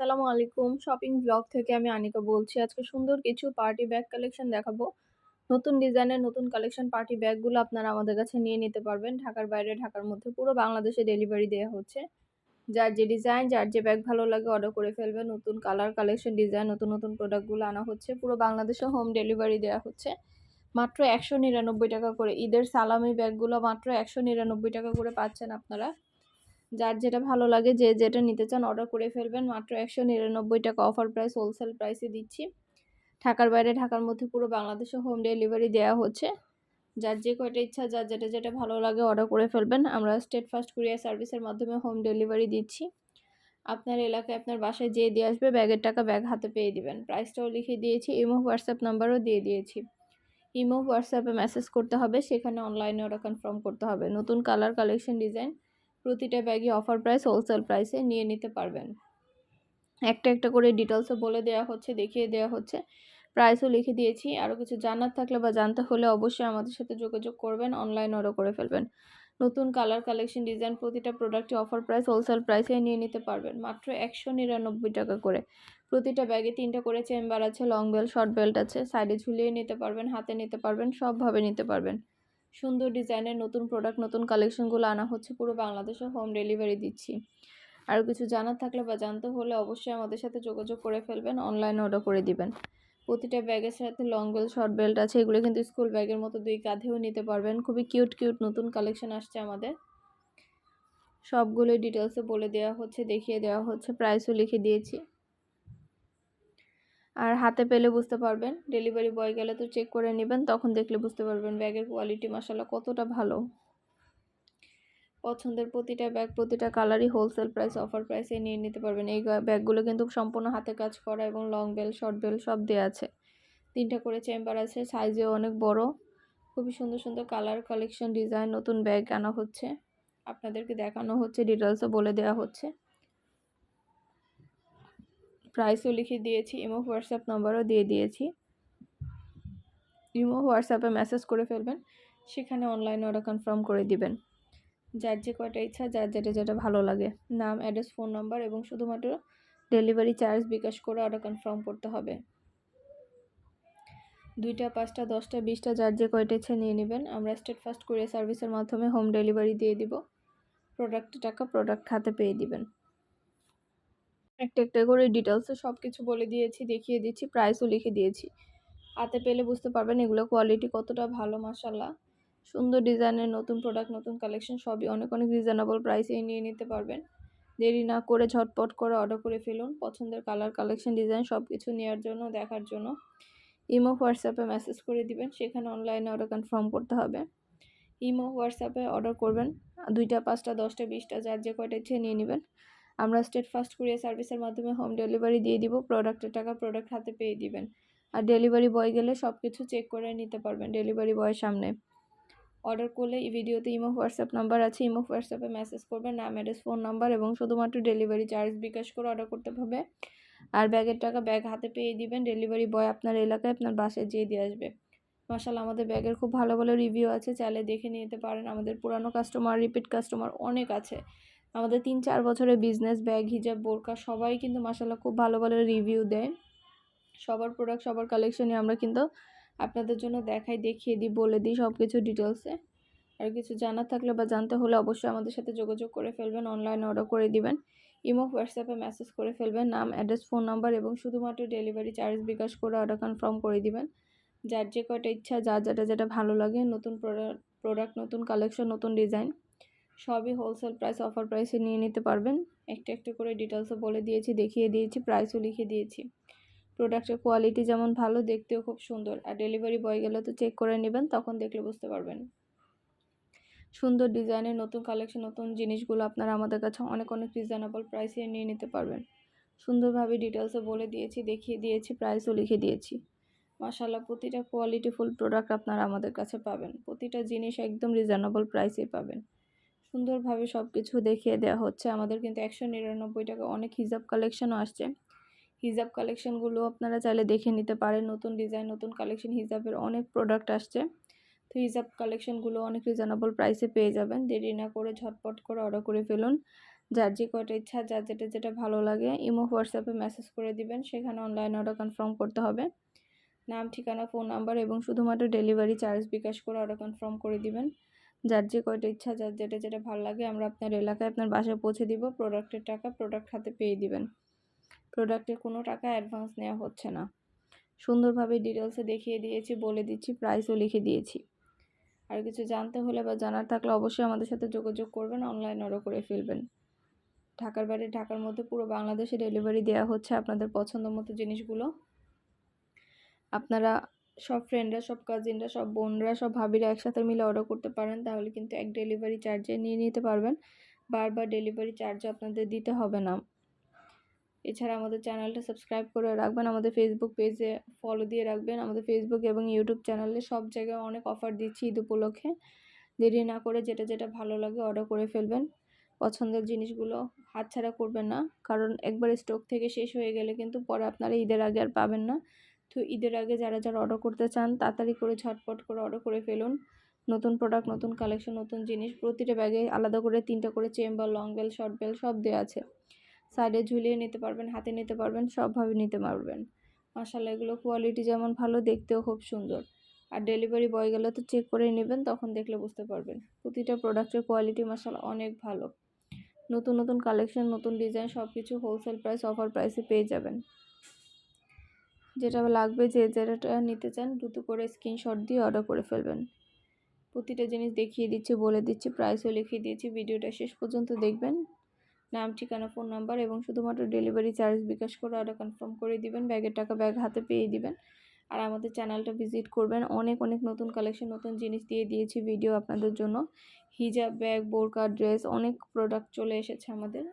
আসসালামু আলাইকুম। Shopping blog থেকে আমি আনিকা বলছি। আজকে সুন্দর কিছু পার্টি ব্যাগ কালেকশন দেখাবো। নতুন ডিজাইনের নতুন কালেকশন পার্টি ব্যাগগুলো আপনারা আমাদের কাছে নিয়ে নিতে পারবেন। ঢাকার বাইরে, ঢাকার মধ্যে পুরো বাংলাদেশে ডেলিভারি দেয়া হচ্ছে। যার যে ডিজাইন, যার যে ব্যাগ ভালো লাগে অর্ডার করে ফেলবেন। নতুন কালার, কালেকশন, ডিজাইন, নতুন, নতুন প্রোডাক্টগুলো আনা হচ্ছে। পুরো বাংলাদেশে হোম ডেলিভারি দেয়া হচ্ছে। মাত্র ৳১৯৯ করে। ঈদের সালামি ব্যাগগুলো মাত্র ৳১৯৯ করে পাচ্ছেন আপনারা। যার যেটা ভালো লাগে, যে যেটা নিতে চান অর্ডার করে ফেলবেন। মাত্র ৳১৯৯ অফার প্রাইস, হোলসেল প্রাইসে দিচ্ছি। ঢাকার বাইরে, ঢাকার মধ্যে পুরো বাংলাদেশে হোম ডেলিভারি দেয়া হচ্ছে। যার যে কয়টা ইচ্ছা, যার যেটা ভালো লাগে অর্ডার করে ফেলবেন। আমরা স্টেট ফাস্ট কুরিয়ার সার্ভিসের মাধ্যমে হোম ডেলিভারি দিচ্ছি। আপনার এলাকায় আপনার বাসায় যেয়ে দিয়ে আসবে, ব্যাগের টাকা ব্যাগ হাতে পেয়ে দিবেন। প্রাইসটাও লিখে দিয়েছি, ইমো হোয়াটসঅ্যাপ নাম্বারও দিয়ে দিয়েছি। ইমো হোয়াটসঅ্যাপে মেসেজ করতে হবে, সেখানে অনলাইনে অর্ডার কনফার্ম করতে হবে। নতুন কালার, কালেকশন, ডিজাইন প্রতিটা ব্যাগই অফার প্রাইস, হোলসেল প্রাইসে নিয়ে নিতে পারবেন। একটা একটা করে ডিটেলসও বলে দেওয়া হচ্ছে, দেখিয়ে দেওয়া হচ্ছে, প্রাইসও লিখে দিয়েছি। আরও কিছু জানার থাকলে বা জানতে হলে অবশ্যই আমাদের সাথে যোগাযোগ করবেন, অনলাইন অর্ডার করে ফেলবেন। নতুন কালার, কালেকশন, ডিজাইন প্রতিটা প্রোডাক্টই অফার প্রাইস, হোলসেল প্রাইসে নিয়ে নিতে পারবেন। মাত্র ৳১৯৯ করে। প্রতিটা ব্যাগে ৩টা করে চেম্বার আছে, লং বেল্ট, শর্ট বেল্ট আছে। সাইডে ঝুলিয়ে নিতে পারবেন, হাতে নিতে পারবেন, সবভাবে নিতে পারবেন। সুন্দর ডিজাইনের নতুন প্রোডাক্ট, নতুন কালেকশনগুলো আনা হচ্ছে, পুরো বাংলাদেশে হোম ডেলিভারি দিচ্ছি। আরও কিছু জানার থাকলে বা জানতে হলে অবশ্যই আমাদের সাথে যোগাযোগ করে ফেলবেন, অনলাইনে অর্ডার করে দিবেন। প্রতিটা ব্যাগের সাথে লং বেল্ট, শর্ট বেল্ট আছে। এগুলো কিন্তু স্কুল ব্যাগের মতো 2 কাঁধেও নিতে পারবেন। খুবই কিউট কিউট নতুন কালেকশন আসছে আমাদের। সবগুলোই ডিটেলসে বলে দেওয়া হচ্ছে, দেখিয়ে দেওয়া হচ্ছে, প্রাইসও লিখে দিয়েছি। আর হাতে পেলে বুঝতে পারবেন, ডেলিভারি বয় গেলে তো চেক করে নেবেন, তখন দেখলে বুঝতে পারবেন ব্যাগের কোয়ালিটি মাশাআল্লাহ কতটা ভালো। পছন্দের প্রতিটা ব্যাগ, প্রতিটা কালারই হোলসেল প্রাইস, অফার প্রাইসে নিয়ে নিতে পারবেন। এই ব্যাগগুলো কিন্তু সম্পূর্ণ হাতে কাজ করা এবং লং বেল্ট, শর্ট বেল্ট সব দেওয়া আছে। 3টা করে চেম্বার আছে, সাইজেও অনেক বড়। খুবই সুন্দর সুন্দর কালার, কালেকশন, ডিজাইন নতুন ব্যাগ আনা হচ্ছে, আপনাদেরকে দেখানো হচ্ছে, ডিটেলসও বলে দেওয়া হচ্ছে, প্রাইসও লিখে দিয়েছি, ইমো হোয়াটসঅ্যাপ নাম্বারও দিয়ে দিয়েছি। ইমো হোয়াটসঅ্যাপে মেসেজ করে ফেলবেন, সেখানে অনলাইনে অর্ডার কনফার্ম করে দিবেন। যার যে কয়টা ইচ্ছা, যার যেটা ভালো লাগে, নাম, অ্যাড্রেস, ফোন নাম্বার এবং শুধুমাত্র ডেলিভারি চার্জ বিকাশ করে অর্ডার কনফার্ম করতে হবে। 2টা, 5টা, 10টা, 20টা যার যে কয়টা ইচ্ছা নিয়ে নেবেন। আমরা স্টেট ফাস্ট কুরিয়ার সার্ভিসের মাধ্যমে হোম ডেলিভারি দিয়ে দিব। প্রোডাক্টের টাকা প্রোডাক্ট হাতে পেয়ে দিবেন। একটা একটা করে ডিটেলসে সব কিছু বলে দিয়েছি, দেখিয়ে দিচ্ছি, প্রাইসও লিখে দিয়েছি। হাতে পেলে বুঝতে পারবেন এগুলো কোয়ালিটি কতটা ভালো। মাশাআল্লাহ, সুন্দর ডিজাইনের নতুন প্রোডাক্ট, নতুন কালেকশন সবই অনেক অনেক রিজনেবল প্রাইসেই নিয়ে নিতে পারবেন। দেরি না করে ঝটপট করে অর্ডার করে ফেলুন। পছন্দের কালার, কালেকশন, ডিজাইন সব কিছু নেওয়ার জন্য, দেখার জন্য ইমো হোয়াটসঅ্যাপে মেসেজ করে দিবেন, সেখানে অনলাইনে অর্ডার কনফার্ম করতে হবে। ইমো হোয়াটসঅ্যাপে অর্ডার করবেন। 2টা, 5টা, 10টা, 20টা যার যে কয়টা ইচ্ছে নিয়ে নেবেন। আমরা স্টেট ফাস্ট কুরিয়ার সার্ভিসের মাধ্যমে হোম ডেলিভারি দিয়ে দিব। প্রোডাক্টের টাকা প্রোডাক্ট হাতে পেয়ে দিবেন। আর ডেলিভারি বয় গেলে সব কিছু চেক করে নিতে পারবেন ডেলিভারি বয়ের সামনে। অর্ডার করলে এই ভিডিওতে ইমো হোয়াটসঅ্যাপ নাম্বার আছে, ইমো হোয়াটসঅ্যাপে মেসেজ করবেন, নাম, অ্যাড্রেস, ফোন নাম্বার এবং শুধুমাত্র ডেলিভারি চার্জ বিকাশ করে অর্ডার করতে হবে। আর ব্যাগের টাকা ব্যাগ হাতে পেয়ে দিবেন। ডেলিভারি বয় আপনার এলাকায় আপনার বাসায় যেয়ে দিয়ে আসবে। মাশাআল্লাহ, আমাদের ব্যাগের খুব ভালো ভালো রিভিউ আছে, চাইলে দেখে নিতে পারেন। আমাদের পুরানো কাস্টমার, রিপিট কাস্টমার অনেক আছে। আমাদের 3-4 বছরের বিজনেস, ব্যাগ, হিজাব, বোরকা সবাই কিন্তু মাশাআল্লাহ খুব ভালো ভালো রিভিউ দেয়। সবার প্রোডাক্ট, সবার কালেকশনই আমরা কিন্তু আপনাদের জন্য দেখাই, দেখিয়ে দিই, বলে দিই সব কিছু ডিটেলসে। আর কিছু জানার থাকলে বা জানতে হলে অবশ্যই আমাদের সাথে যোগাযোগ করে ফেলবেন, অনলাইনে অর্ডার করে দিবেন। ইমো হোয়াটসঅ্যাপে মেসেজ করে ফেলবেন, নাম, অ্যাড্রেস, ফোন নাম্বার এবং শুধুমাত্র ডেলিভারি চার্জ বিকাশ করে অর্ডার কনফার্ম করে দিবেন। যার যে কয়টা ইচ্ছা, যার যেটা ভালো লাগে, নতুন প্রোডাক্ট, নতুন কালেকশন, নতুন ডিজাইন সবই হোলসেল প্রাইস, অফার প্রাইসে নিয়ে নিতে পারবেন। একটা একটা করে ডিটেলসও বলে দিয়েছি, দেখিয়ে দিয়েছি, প্রাইসও লিখে দিয়েছি। প্রোডাক্টের কোয়ালিটি যেমন ভালো, দেখতেও খুব সুন্দর। আর ডেলিভারি বয় গেলে তো চেক করে নেবেন, তখন দেখলে বুঝতে পারবেন। সুন্দর ডিজাইনের নতুন কালেকশন, নতুন জিনিসগুলো আপনারা আমাদের কাছে অনেক অনেক রিজনেবল প্রাইসে নিয়ে নিতে পারবেন। সুন্দরভাবে ডিটেলসে বলে দিয়েছি, দেখিয়ে দিয়েছি, প্রাইসও লিখে দিয়েছি। মাশাআল্লাহ, প্রতিটা কোয়ালিটিফুল প্রোডাক্ট আপনারা আমাদের কাছে পাবেন। প্রতিটা জিনিস একদম রিজনেবল প্রাইসে পাবেন। সুন্দরভাবে সব কিছু দেখিয়ে দেওয়া হচ্ছে। আমাদের কিন্তু ৳১৯৯ অনেক হিজাব কালেকশনও আসছে। হিজাব কালেকশনগুলো আপনারা চাইলে দেখে নিতে পারেন। নতুন ডিজাইন, নতুন কালেকশন হিজাবের অনেক প্রোডাক্ট আসছে। তো হিজাব কালেকশনগুলো অনেক রিজনেবল প্রাইসে পেয়ে যাবেন। দেরি না করে ঝটপট করে অর্ডার করে ফেলুন। যার যে কয়টা ইচ্ছা, যার যেটা যেটা ভালো লাগে ইমো হোয়াটসঅ্যাপে মেসেজ করে দিবেন, সেখানে অনলাইন অর্ডার কনফার্ম করতে হবে। নাম, ঠিকানা, ফোন নাম্বার এবং শুধুমাত্র ডেলিভারি চার্জ বিকাশ করে অর্ডার কনফার্ম করে দিবেন। যার যে কয়টা ইচ্ছা, যার যেটা যেটা ভালো লাগে আমরা আপনার এলাকায় আপনার বাসায় পৌঁছে দিব। প্রোডাক্টের টাকা প্রোডাক্ট হাতে পেয়ে দিবেন। প্রোডাক্টের কোনো টাকা অ্যাডভান্স নেওয়া হচ্ছে না। সুন্দরভাবে ডিটেলসে দেখিয়ে দিয়েছি, বলে দিচ্ছি, প্রাইসও লিখে দিয়েছি। আর কিছু জানতে হলে বা জানার থাকলে অবশ্যই আমাদের সাথে যোগাযোগ করবেন, অনলাইন অর্ডার করে ফেলবেন। ঢাকার বাইরে, ঢাকার মধ্যে পুরো বাংলাদেশে ডেলিভারি দেওয়া হচ্ছে আপনাদের পছন্দ মতো জিনিসগুলো। আপনারা সব ফ্রেন্ডরা, সব কাজিনরা, সব বোনরা, সব ভাবিরা একসাথে মিলে অর্ডার করতে পারেন, তাহলে কিন্তু এক ডেলিভারি চার্জে নিয়ে নিতে পারবেন। বারবার ডেলিভারি চার্জ আপনাদের দিতে হবে না। এছাড়া আমাদের চ্যানেলটা সাবস্ক্রাইব করে রাখবেন, আমাদের ফেসবুক পেজে ফলো দিয়ে রাখবেন। আমাদের ফেসবুক এবং ইউটিউব চ্যানেলে সব জায়গায় অনেক অফার দিচ্ছি ঈদ উপলক্ষে। দেরি না করে যেটা যেটা ভালো লাগে অর্ডার করে ফেলবেন। পছন্দের জিনিসগুলো হাতছাড়া করবেন না, কারণ একবার স্টক থেকে শেষ হয়ে গেলে কিন্তু পরে আপনারা ঈদের আগে আর পাবেন না। তো ঈদের আগে যারা যারা অর্ডার করতে চান তাড়াতাড়ি করে ঝটপট করে অর্ডার করে ফেলুন। নতুন প্রোডাক্ট, নতুন কালেকশন, নতুন জিনিস। প্রতিটা ব্যাগে আলাদা করে 3টা করে chamber, long bell, short bell সব দেওয়া আছে। সাইডে ঝুলিয়ে নিতে পারবেন, হাতে নিতে পারবেন, সবভাবে নিতে পারবেন। মাশাআল্লাহ, এগুলো কোয়ালিটি যেমন ভালো, দেখতেও খুব সুন্দর। আর ডেলিভারি বয় গেলে তো চেক করে নেবেন, তখন দেখলে বুঝতে পারবেন। প্রতিটা প্রোডাক্টের কোয়ালিটি মাশাআল্লাহ অনেক ভালো। নতুন নতুন কালেকশন, নতুন ডিজাইন সব কিছু হোলসেল প্রাইস, অফার প্রাইসে পেয়ে যাবেন। যেটা লাগবে, যে যেটা নিতে চান দ্রুত করে স্ক্রিনশট দিয়ে অর্ডার করে ফেলবেন। প্রতিটা জিনিস দেখিয়ে দিচ্ছি, বলে দিচ্ছি, প্রাইসও লিখিয়ে দিয়েছি। ভিডিওটা শেষ পর্যন্ত দেখবেন। নাম, ঠিকানা, ফোন নাম্বার এবং শুধুমাত্র ডেলিভারি চার্জ বিকাশ করে অর্ডার কনফার্ম করে দিবেন। ব্যাগের টাকা ব্যাগ হাতে পেয়ে দিবেন। আর আমাদের চ্যানেলটা ভিজিট করবেন, অনেক অনেক নতুন কালেকশন, নতুন জিনিস দিয়ে দিয়েছি ভিডিও আপনাদের জন্য। হিজাব, ব্যাগ, বোরকা, ড্রেস, অনেক প্রোডাক্ট চলে এসেছে আমাদের।